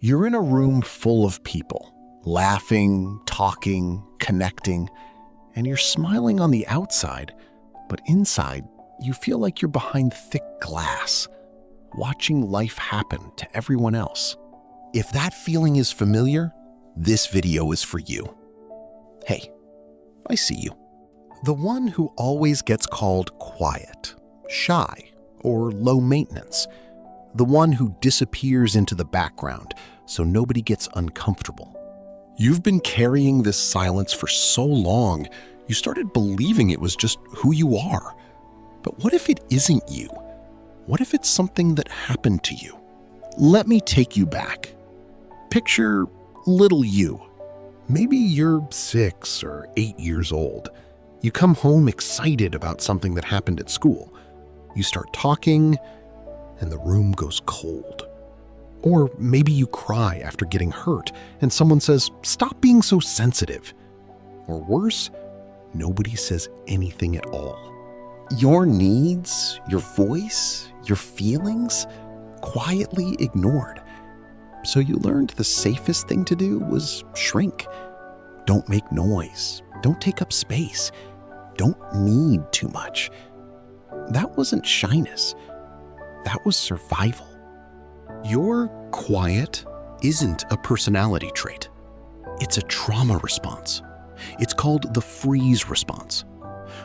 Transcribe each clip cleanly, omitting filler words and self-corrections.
You're in a room full of people, laughing, talking, connecting, and you're smiling on the outside, but inside, you feel like you're behind thick glass, watching life happen to everyone else. If that feeling is familiar, this video is for you. Hey, I see you. The one who always gets called quiet, shy, or low maintenance. The one who disappears into the background so nobody gets uncomfortable. You've been carrying this silence for so long, you started believing it was just who you are. But what if it isn't you? What if it's something that happened to you? Let me take you back. Picture little you. Maybe you're 6 or 8 years old. You come home excited about something that happened at school. You start talking, and the room goes cold. Or maybe you cry after getting hurt, and someone says, "Stop being so sensitive." Or worse, nobody says anything at all. Your needs, your voice, your feelings, quietly ignored. So you learned the safest thing to do was shrink. Don't make noise. Don't take up space. Don't need too much. That wasn't shyness. That was survival. Your quiet isn't a personality trait. It's a trauma response. It's called the freeze response.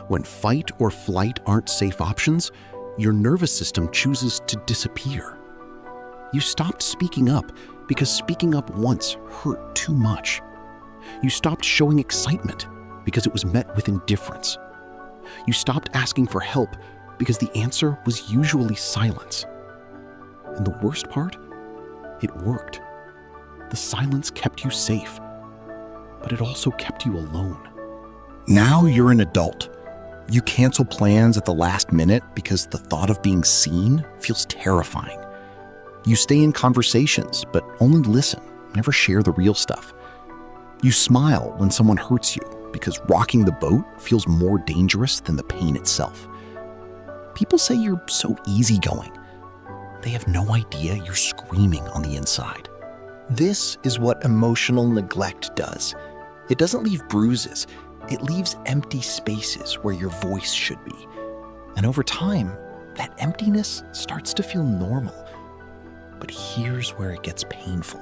When fight or flight aren't safe options, your nervous system chooses to disappear. You stopped speaking up because speaking up once hurt too much. You stopped showing excitement because it was met with indifference. You stopped asking for help because the answer was usually silence. And the worst part? It worked. The silence kept you safe, but it also kept you alone. Now you're an adult. You cancel plans at the last minute because the thought of being seen feels terrifying. You stay in conversations, but only listen, never share the real stuff. You smile when someone hurts you because rocking the boat feels more dangerous than the pain itself. People say you're so easygoing. They have no idea you're screaming on the inside. This is what emotional neglect does. It doesn't leave bruises. It leaves empty spaces where your voice should be. And over time, that emptiness starts to feel normal. But here's where it gets painful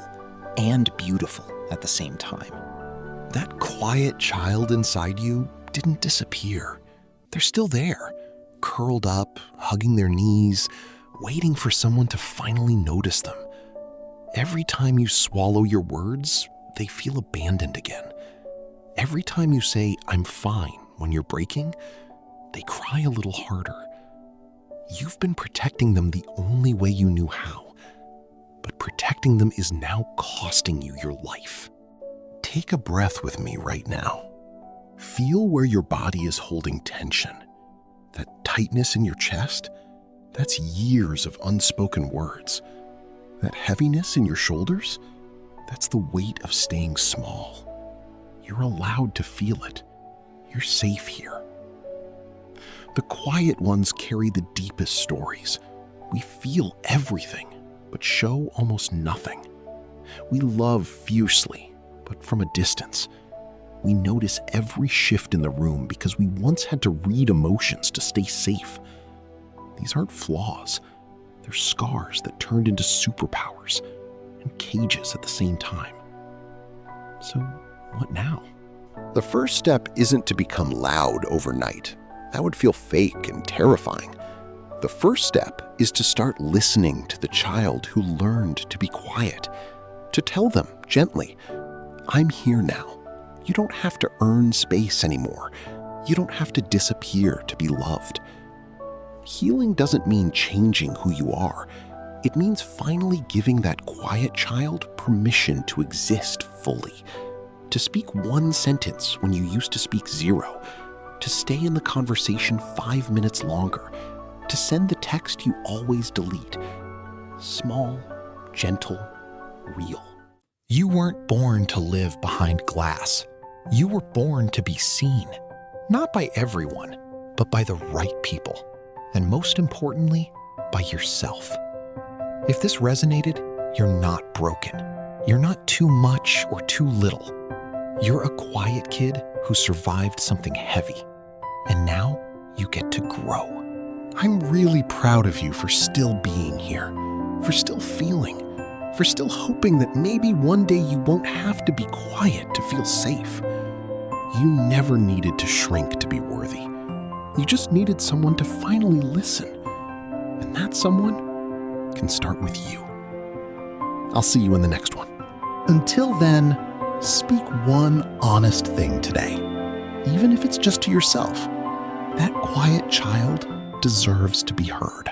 and beautiful at the same time. That quiet child inside you didn't disappear. They're still there, curled up, hugging their knees, waiting for someone to finally notice them. Every time you swallow your words, they feel abandoned again. Every time you say, "I'm fine," when you're breaking, they cry a little harder. You've been protecting them the only way you knew how, but protecting them is now costing you your life. Take a breath with me right now. Feel where your body is holding tension. That tightness in your chest, that's years of unspoken words. That heaviness in your shoulders, that's the weight of staying small. You're allowed to feel it. You're safe here. The quiet ones carry the deepest stories. We feel everything, but show almost nothing. We love fiercely, but from a distance. We notice every shift in the room because we once had to read emotions to stay safe. These aren't flaws. They're scars that turned into superpowers and cages at the same time. So what now? The first step isn't to become loud overnight. That would feel fake and terrifying. The first step is to start listening to the child who learned to be quiet, to tell them gently, "I'm here now. You don't have to earn space anymore. You don't have to disappear to be loved." Healing doesn't mean changing who you are. It means finally giving that quiet child permission to exist fully, to speak one sentence when you used to speak 0, to stay in the conversation 5 minutes longer, to send the text you always delete. Small, gentle, real. You weren't born to live behind glass. You were born to be seen, not by everyone, but by the right people. And most importantly, by yourself. If this resonated, you're not broken. You're not too much or too little. You're a quiet kid who survived something heavy, and now you get to grow. I'm really proud of you for still being here, for still feeling, for still hoping that maybe one day you won't have to be quiet to feel safe. You never needed to shrink to be worthy. You just needed someone to finally listen. And that someone can start with you. I'll see you in the next one. Until then, speak one honest thing today, even if it's just to yourself. That quiet child deserves to be heard.